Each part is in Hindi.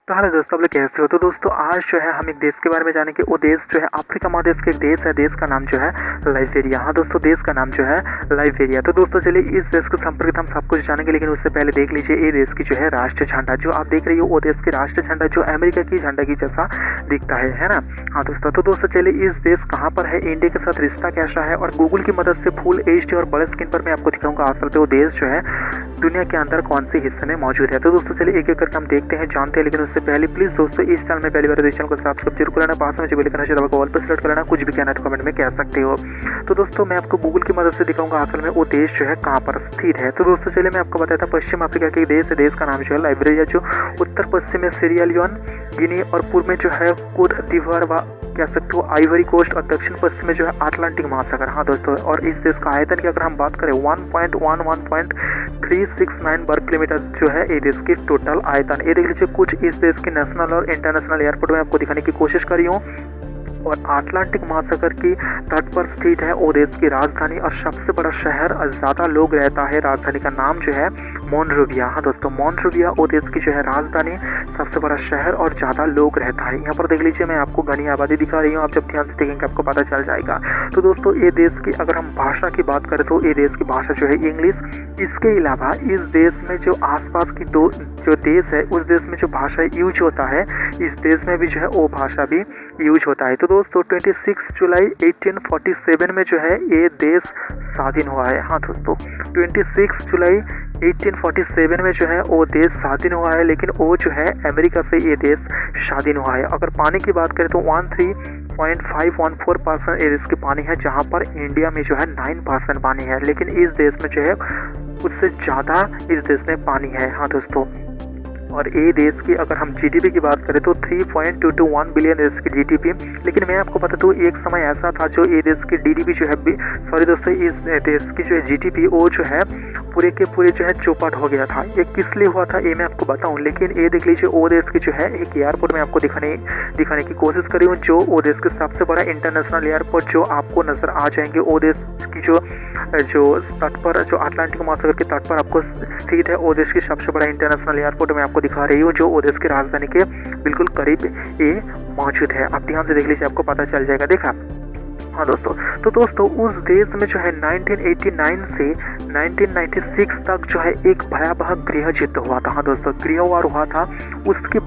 तो हेलो दोस्तों, आप लोग कैसे हो। तो दोस्तों आज जो है हम एक देश के बारे में जानेंगे। वो देश जो है अफ्रीका महादेश का एक देश है। देश का नाम जो है लाइबेरिया। हाँ दोस्तों, देश का नाम जो है लाइबेरिया। तो दोस्तों चलिए इस देश के संपर्क हम सब कुछ जानेंगे, लेकिन उससे पहले देख लीजिए ये देश की जो है राष्ट्रीय झंडा जो आप देख रही हो वो देश की राष्ट्रीय झंडा जो अमेरिका की झंडा की जैसा दिखता है ना। हाँ दोस्तों, तो दोस्तों चलिए इस देश कहाँ पर है, इंडिया के साथ रिश्ता कैसा है, और गूगल की मदद से फुल HD और बड़े स्क्रीन पर मैं आपको दिखाऊंगा आजकल पे वो देश जो है दुनिया के अंदर कौन से हिस्से में मौजूद है। तो दोस्तों चलिए एक एक करके हम देखते हैं, जानते हैं, लेकिन उससे पहले प्लीज दोस्तों इस चैनल में पहली बार इस चैनल को सब्सक्राइब जरूर कर लेना, पास में जो बेल आइकन है आपको ऑल पर सेलेक्ट कर लेना, कुछ भी कहना है तो कमेंट में कह सकते हो। तो दोस्तों मैं आपको गूगल की मदद से दिखाऊंगा असल में वो देश जो है कहाँ पर स्थित है। तो दोस्तों चलिए मैं आपको बताता हूँ, पश्चिम अफ्रीका के देश है। देश का नाम जो है लाइबेरिया, जो उत्तर पश्चिम में सीरिया लियोन, गिनी और पूर्व में जो है कोट दीवार कह सकते हो आइवरी कोस्ट, और दक्षिण पश्चिम में जो है अटलांटिक महासागर। हाँ दोस्तों, और इस देश का आयतन की अगर हम बात करें 1.369 वर्ग किलोमीटर जो है ये देश की टोटल आयतन। ये देख लीजिए कुछ इस देश के नेशनल और इंटरनेशनल एयरपोर्ट में आपको दिखाने की कोशिश करी हूँ। और अटलांटिक महासागर की तट पर स्थित है वो देश की राजधानी और सबसे बड़ा शहर, ज़्यादा लोग रहता है। राजधानी का नाम जो है मोनरोविया। हाँ दोस्तों, मोनरोविया वो देश की जो है राजधानी, सबसे बड़ा शहर और ज़्यादा लोग रहता है। यहाँ पर देख लीजिए मैं आपको घनी आबादी दिखा रही हूँ, आप जब ध्यान से देखेंगे आपको पता चल जाएगा। तो दोस्तों ये देश की अगर हम भाषा की बात करें तो ये देश की भाषा जो है इंग्लिश। इसके अलावा इस देश में जो आसपास की दो जो देश है उस देश में जो भाषा यूज होता है, इस देश में भी जो है वो भाषा भी यूज होता है। तो दोस्तों 26 जुलाई 1847 में जो है ये देश स्वाधीन हुआ है। हाँ दोस्तों 26 जुलाई 1847 में जो है वो देश स्वाधीन हुआ है, लेकिन वो जो है अमेरिका से ये देश स्वाधीन हुआ है। अगर पानी की बात करें तो 13.514% ये देश की पानी है, जहाँ पर इंडिया में जो है 9% पानी है, लेकिन इस देश में जो है उससे ज़्यादा इस देश में पानी है। हाँ दोस्तों, और ये देश की अगर हम GDP की बात करें तो 3.221 बिलियन देश की GDP। लेकिन मैं आपको बता दूँ एक समय ऐसा था जो ये देश की DDP जो है सॉरी दोस्तों इस देश की जो है GDP वो जो है पूरे के पूरे जो है चौपट हो गया था। ये किस लिए हुआ था ये मैं आपको बताऊं, लेकिन ये देख लीजिए वो देश की जो है एक एयरपोर्ट में आपको दिखाने की कोशिश करी हूँ, जो वो देश के सबसे बड़ा इंटरनेशनल एयरपोर्ट जो आपको नजर आ जाएंगे वो देश की जो तट पर जो अटलांटिक महासागर के तट पर आपको स्थित है वो देश की सबसे बड़ा इंटरनेशनल एयरपोर्ट में आपको दिखा रही हूँ, जो वो देश की राजधानी के बिल्कुल करीब ये मौजूद है। आप ध्यान से देख लीजिए आपको पता चल जाएगा। देखा। हाँ दोस्तों, तो दोस्तों उस देश में जो है 1989 से 1996 तक जो है एक भयावह गृह युद्ध हुआ था। हाँ दोस्तों, गृह वार हुआ था। उसकी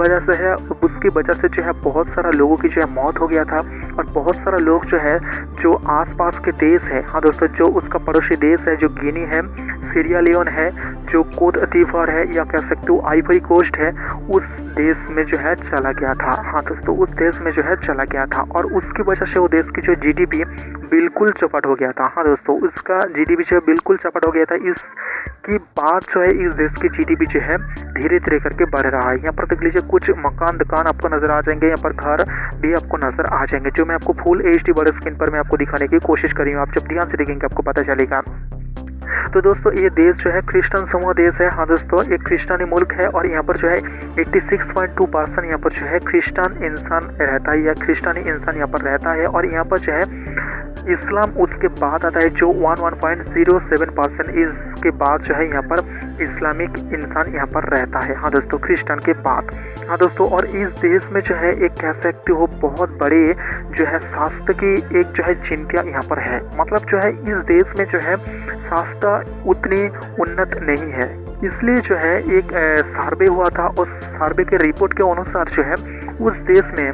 वजह से जो है बहुत सारा लोगों की जो है मौत हो गया था, और बहुत सारा लोग जो है जो आसपास के देश है, हाँ दोस्तों, जो उसका पड़ोसी देश है, जो गिनी है, सीरिया लियोन है, जो कोट दीवार है, या कह सकते हो आइवरी कोस्ट है, उस देश में जो है चला गया था। हाँ दोस्तों, उस देश में जो है चला गया था, और उसकी वजह से वो देश की जो GDP बिल्कुल चौपट हो गया था। हाँ दोस्तों, उसका GDP जो है बिल्कुल चौपट हो गया था। इसकी बात जो है इस देश की GDP जो है धीरे धीरे करके बढ़ रहा है। यहाँ पर देख लीजिए कुछ मकान दुकान आपको नजर आ जाएंगे, यहाँ पर घर भी आपको नजर आ जाएंगे, जो मैं आपको फुल HD बड़े स्क्रीन पर मैं आपको दिखाने की कोशिश करी हूँ। आप जब ध्यान से देखेंगे आपको पता चलेगा। तो दोस्तों ये देश जो है क्रिश्चियन समूह देश है। हाँ दोस्तों, एक क्रिश्चियनी मुल्क है, और यहाँ पर जो है 86.2% यहाँ पर जो है क्रिश्चियन इंसान रहता है, या क्रिश्चियनी इंसान यहाँ पर रहता है। और यहाँ पर जो है इस्लाम उसके बाद आता है, जो 11.07%। इसके बाद जो है यहाँ पर इस्लामिक इंसान यहाँ पर रहता है। हाँ दोस्तों, क्रिश्चियन के बाद। हाँ दोस्तों, और इस देश में जो है एक कह सकते हो बहुत बड़े जो है स्वास्थ्य की एक जो है चिंता यहाँ पर है। मतलब जो है इस देश में जो है स्वास्थ्य उतनी उन्नत नहीं है, इसलिए जो है एक सर्वे हुआ था, और सर्वे के रिपोर्ट के अनुसार जो है उस देश में,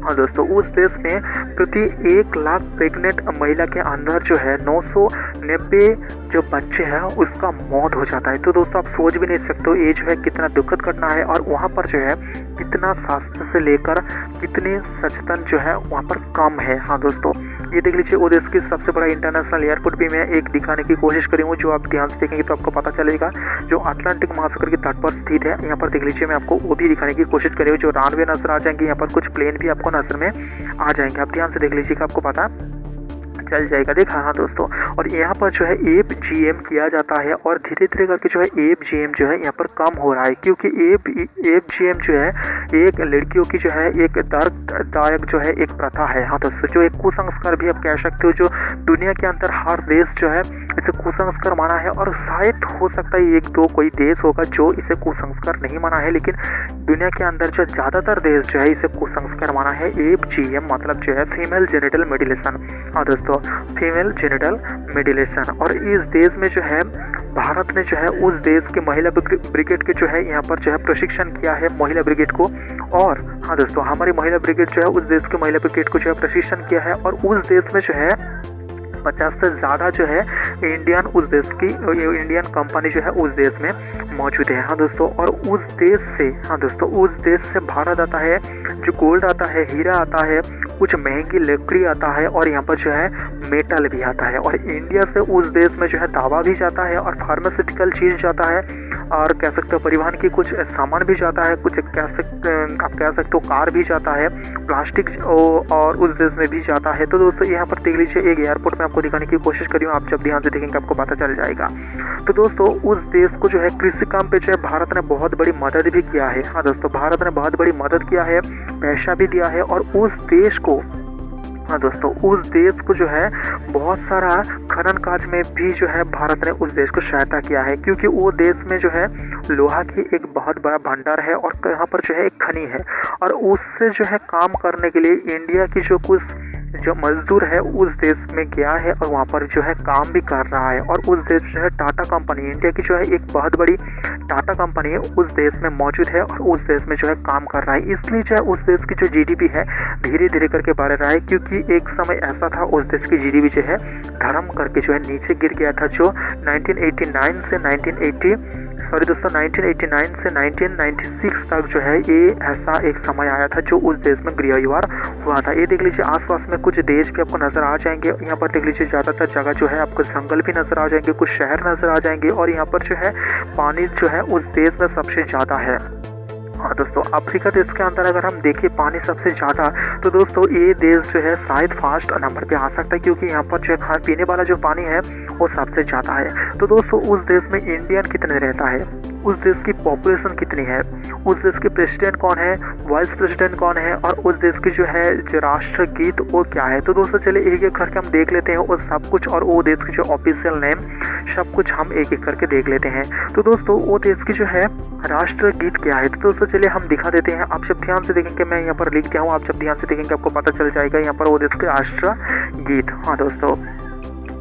हाँ दोस्तों, उस देश में प्रति 1 लाख प्रेग्नेंट महिला के अंदर जो है 990 जो बच्चे हैं उसका मौत हो जाता है। तो दोस्तों आप सोच भी नहीं सकते हो ये जो है कितना दुखद घटना है, और वहाँ पर जो है कितना स्वास्थ्य से लेकर कितने सचेतन जो है वहाँ पर कम है। हाँ दोस्तों, ये देख लीजिए वो देश की सबसे बड़ा इंटरनेशनल एयरपोर्ट भी मैं एक दिखाने की कोशिश करी हूँ, जो आप ध्यान से देखेंगे तो आपको पता चलेगा, जो अटलांटिक महासागर के तट पर स्थित है। यहाँ पर देख लीजिए मैं आपको वो भी दिखाने की कोशिश करी हूँ, जो रनवे नजर आ जाएंगे, यहाँ पर कुछ प्लेन भी आपको नजर में आ जाएंगे। आप ध्यान से देख लीजिएगा आपको पता चल जाएगा। देखा। हाँ दोस्तों, और यहाँ पर जो है FGM किया जाता है, और धीरे धीरे करके जो है FGM जो है यहाँ पर कम हो रहा है, क्योंकि FGM जो है एक लड़कियों की जो है एक दर्ददायक जो है एक प्रथा है। हाँ दोस्तों, जो एक कुसंस्कार भी आप कह सकते हो, जो दुनिया के अंदर हर देश जो है इसे कुसंस्कार माना है, और शायद हो सकता है एक दो कोई देश होगा जो इसे कुसंस्कार नहीं माना है, लेकिन दुनिया के अंदर जो ज़्यादातर देश जो है इसे कुसंस्कार माना है। FGM मतलब जो है फीमेल जेनिटल म्यूटिलेशन। हाँ दोस्तों, फीमेल जेनिटल म्यूटिलेशन। और इस देश में जो है भारत ने जो है उस देश के महिला ब्रिगेड के जो है यहाँ पर जो है प्रशिक्षण किया है महिला ब्रिगेड को। और हाँ दोस्तों, हमारी महिला ब्रिगेड जो है उस देश के महिला ब्रिगेड को जो है प्रशिक्षण किया है, और उस देश में जो है 50 से ज़्यादा जो है इंडियन कंपनी जो है उस देश में मौजूद है। हाँ दोस्तों, और उस देश से भारत आता है, जो गोल्ड आता है, हीरा आता है, कुछ महंगी लकड़ी आता है, और यहाँ पर जो है मेटल भी आता है। और इंडिया से उस देश में जो है दवा भी जाता है, और फार्मास्यूटिकल चीज़ जाता है, और कह सकते हो परिवहन की कुछ सामान भी जाता है, कुछ आप कह सकते हो कार भी जाता है, प्लास्टिक और उस देश में भी जाता है। तो दोस्तों यहाँ पर देख लीजिए, एक एयरपोर्ट में आपको दिखाने की कोशिश करी हूँ, आप जब ध्यान से देखेंगे आपको पता चल जाएगा। तो दोस्तों उस देश को जो है कृषि काम पे जो है भारत ने बहुत बड़ी मदद भी किया है। हाँ दोस्तों, भारत ने बहुत बड़ी मदद किया है, पैसा भी दिया है, और उस देश को, हाँ दोस्तों, उस देश को जो है बहुत सारा खनन कार्य में भी जो है भारत ने उस देश को सहायता किया है, क्योंकि वो देश में जो है लोहा की एक बहुत बड़ा भंडार है, और यहाँ पर जो है एक खनी है, और उससे जो है काम करने के लिए इंडिया की जो मजदूर है उस देश में गया है, और वहाँ पर जो है काम भी कर रहा है। और उस देश जो है टाटा कंपनी, इंडिया की जो है एक बहुत बड़ी टाटा कंपनी है उस देश में मौजूद है, और उस देश में जो है काम कर रहा है। इसलिए जो है उस देश की जो GDP है धीरे धीरे करके बढ़ रहा है, क्योंकि एक समय ऐसा था उस देश की GDP जो है धर्म करके जो है नीचे गिर गया था, जो 1989 से 1996 तक जो है ये ऐसा एक समय आया था जो उस देश में गृहयुद्ध हुआ था। ये देख लीजिए, आसपास में कुछ देश भी आपको नज़र आ जाएंगे। यहाँ पर देख लीजिए ज़्यादातर जगह जो है आपको जंगल भी नज़र आ जाएंगे, कुछ शहर नज़र आ जाएंगे, और यहाँ पर जो है पानी जो है उस देश में सबसे ज़्यादा है। हाँ दोस्तों, अफ्रीका देश के अंदर अगर हम देखें पानी सबसे ज़्यादा, तो दोस्तों ये देश जो है शायद फर्स्ट नंबर पे आ सकता है, क्योंकि यहाँ पर जो है खाने पीने वाला जो पानी है वो सबसे ज़्यादा है। तो दोस्तों उस देश में इंडियन कितने रहता है, उस देश की पॉपुलेशन कितनी है, उस देश के प्रेसिडेंट कौन है, वाइस प्रेसिडेंट कौन है, और उस देश की जो है जो राष्ट्रगीत वो क्या है। तो दोस्तों चलिए एक एक करके हम देख लेते हैं वो सब कुछ, और वो देश की जो ऑफिशियल नेम सब कुछ हम एक एक करके देख लेते हैं। तो दोस्तों वो देश की जो है राष्ट्रगीत क्या है, तो दोस्तों चलिए हम दिखा देते हैं। आप जब ध्यान से देखेंगे, मैं यहाँ पर लिख दिया हूँ, आप जब ध्यान से देखेंगे आपको पता चल जाएगा यहाँ पर वो देश के राष्ट्रगीत। हाँ दोस्तों,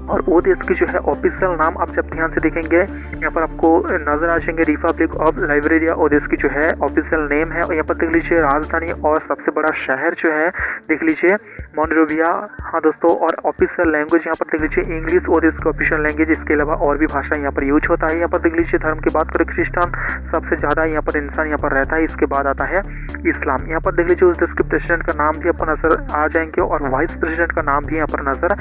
और वो देश की जो है ऑफिशियल नाम आप जब ध्यान से देखेंगे यहाँ पर आपको नजर आ जाएंगे, रिपब्लिक ऑफ लाइबेरिया वो देश की जो है ऑफिशियल नेम है। और यहाँ पर देख लीजिए राजधानी और सबसे बड़ा शहर जो है देख लीजिए मोनरोविया। हाँ दोस्तों, और ऑफिशियल लैंग्वेज यहाँ पर देख लीजिए इंग्लिश वो देश की ऑफिशियल लैंग्वेज, इसके अलावा और भी भाषा यहाँ पर यूज होता है। यहाँ पर देख लीजिए धर्म की बात करें, क्रिश्चियन सबसे ज़्यादा यहाँ पर इंसान यहाँ पर रहता है, इसके बाद आता है इस्लाम। यहाँ पर देख लीजिए उस देश के प्रेसिडेंट का नाम भी आपको नजर आ जाएंगे, और वाइस प्रेसिडेंट का नाम भी यहाँ पर नजर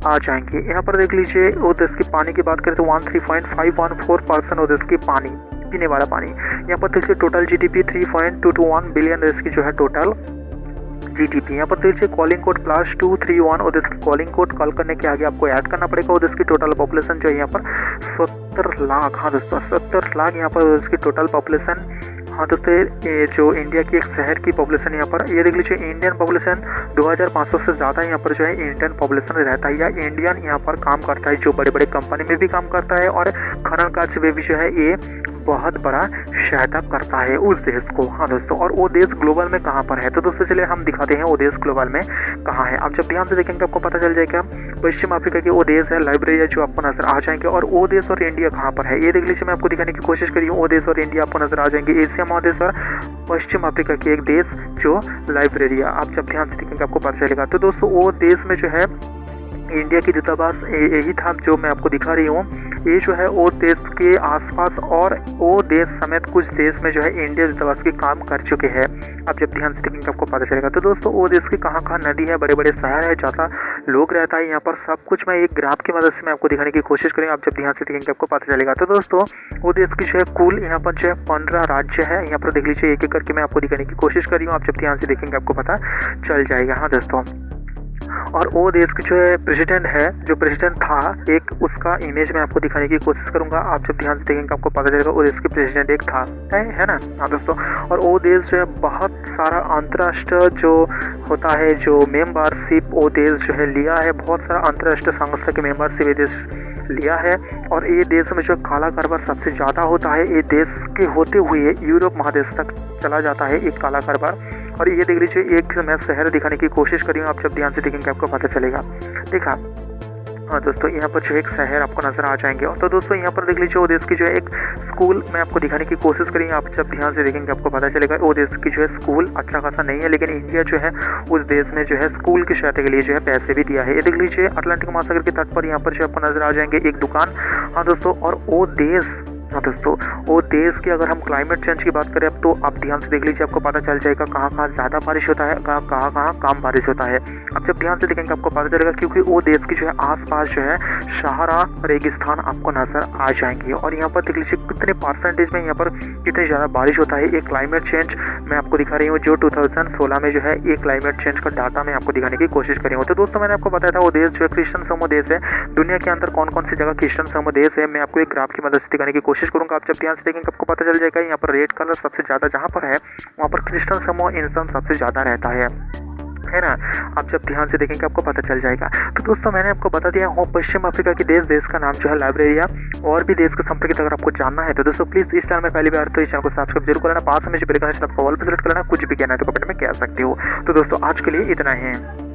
आ जाएंगे। यहाँ पर देख लीजिए वो देश की पानी की बात करें तो 13.514% वो देश की पानी, पीने वाला पानी। यहाँ पर देखिए टोटल GDP 3.221 बिलियन देश की जो है टोटल GDP। यहाँ पर देखिए कॉलिंग कोड +231 वो देश की कॉलिंग कोड कॉल करने के आगे आपको ऐड करना पड़ेगा। वो देश की टोटल पॉपुलेशन जो है यहाँ पर 70 लाख। हाँ दोस्तों 70 लाख यहाँ पर उसकी टोटल पॉपुलेशन। हाँ दोस्तों, ये जो इंडिया की एक शहर की पॉपुलेशन यहाँ पर ये देख लीजिए इंडियन पॉपुलेशन 2500 से ज़्यादा यहाँ पर जो है इंडियन पॉपुलेशन रहता है, या इंडियन यहाँ पर काम करता है, जो बड़े बड़े कंपनी में भी काम करता है, और खनन कार्य में भी जो है ये बहुत बड़ा सहायता करता है उस देश को। हाँ दोस्तों, और वो देश ग्लोबल में कहाँ पर है, तो दोस्तों चलिए हम दिखाते हैं वो देश ग्लोबल में कहाँ है। आप जब ध्यान से देखेंगे आपको पता चल जाएगा पश्चिम अफ्रीका की वो देश है लाइबेरिया, जो आपको नजर आ जाएंगे। और वो देश और इंडिया कहाँ पर है ये देख लीजिए, मैं आपको दिखाने की कोशिश करी हूँ। वो देश और इंडिया आपको नजर आ जाएंगे एशिया महादेश और पश्चिम अफ्रीका की एक देश जो लाइबेरिया। आप जब ध्यान से देखेंगे आपको पता चलेगा। तो दोस्तों वो देश में जो है इंडिया की दूतावास यही था जो मैं आपको दिखा रही हूँ। ये जो है वो देश के आसपास और वो देश समेत कुछ देश में जो है इंडिया दूतावास के काम कर चुके हैं। आप जब ध्यान से देखेंगे आपको पता चलेगा। तो दोस्तों वो देश की कहाँ कहाँ नदी है, बड़े बड़े शहर है, ज़्यादा लोग रहता है यहाँ पर, सब कुछ मैं एक ग्राफ की मदद से मैं आपको दिखाने की कोशिश करेंगे। आप जब ध्यान से देखेंगे आपको पता चलेगा। तो दोस्तों वो देश की जो है कुल यहाँ पर जो है 15 राज्य है। यहाँ पर देख लीजिए एक एक करके मैं आपको दिखाने की कोशिश कर रही हूँ। आप जब ध्यान से देखेंगे आपको पता चल जाएगा। हाँ दोस्तों, और वो देश की जो है प्रेसिडेंट है, जो प्रेसिडेंट था एक, उसका इमेज मैं आपको दिखाने की कोशिश करूंगा। आप जब ध्यान से देखेंगे आपको पता चलेगा वो देश की प्रेसिडेंट एक था, है ना। हाँ दोस्तों, और वो देश जो है बहुत सारा अंतर्राष्ट्रीय जो होता है जो मेंबरशिप वो देश जो है लिया है, बहुत सारा अंतर्राष्ट्रीय संस्था की मेंबरशिप ये देश लिया है। और ये देश में जो काला कारोबार सबसे ज़्यादा होता है, ये देश के होते हुए यूरोप महादेश तक चला जाता है एक काला कारोबार। और ये देख लीजिए, एक मैं शहर दिखाने की कोशिश करी हूँ, आप जब ध्यान से देखेंगे आपको पता चलेगा। देखा, हाँ दोस्तों, यहाँ पर जो एक शहर आपको नज़र आ जाएंगे। और तो दोस्तों यहाँ पर देख लीजिए, वो देश की जो है एक स्कूल मैं आपको दिखाने की कोशिश करेंगे, आप जब ध्यान से देखेंगे आपको पता चलेगा। वो देश की जो है स्कूल अच्छा खासा नहीं है, लेकिन इंडिया जो है उस देश में जो है स्कूल की सहायता के लिए जो है पैसे भी दिया है। ये देख लीजिए, अटलांटिक महासागर के तट पर यहाँ पर जो आपको नज़र आ जाएंगे एक दुकान। हाँ दोस्तों, और वो देश, हाँ दोस्तों, वो देश की अगर हम क्लाइमेट चेंज की बात करें अब, तो आप ध्यान से देख लीजिए, आपको पता चल जाएगा कहाँ कहाँ ज़्यादा बारिश होता है, कहाँ कम बारिश होता है। अब जब ध्यान से देखेंगे आपको पता चलेगा, क्योंकि वो देश की जो है आसपास जो है सहारा रेगिस्तान आपको नज़र आ जाएंगे। और यहाँ पर देख लीजिए कितने परसेंटेज में यहाँ पर कितनी ज़्यादा बारिश होता है। एक क्लाइमेट चेंज मैं आपको दिखा रही हूँ, जो 2016 में जो है ये क्लाइमेट चेंज का डाटा मैं आपको दिखाने की कोशिश करी हूँ। तो दोस्तों मैंने आपको बताया था वो देश जो है क्रिश्चियन समूह देश है। दुनिया के अंदर कौन कौन सी जगह क्रिश्चियन समूह देश है, मैं आपको एक ग्राफ की मदद से दिखाने की कोशिश करूँगा। आप जब ध्यान से देखेंगे आपको पता चल जाएगा, यहाँ पर रेड कलर सबसे ज़्यादा जहाँ पर है वहाँ पर क्रिश्चियन समूह इंसान सबसे ज़्यादा रहता है ना। आप जब ध्यान से देखेंगे आपको पता चल जाएगा। तो दोस्तों मैंने आपको बता दिया हूँ पश्चिम अफ्रीका के देश का नाम जो है लाइब्रेरिया। और भी देश के संपर्क अगर आपको जानना है तो दोस्तों प्लीज़ इस चैनल में पहली बार तो इस चैनल को सब्सक्राइब जरूर करना, पास में जो बेल का निशान आपको ऑल पे सेलेक्ट करना, कुछ भी कहना है तो कमेंट में कह सकते हो। तो दोस्तों आज के लिए इतना ही है।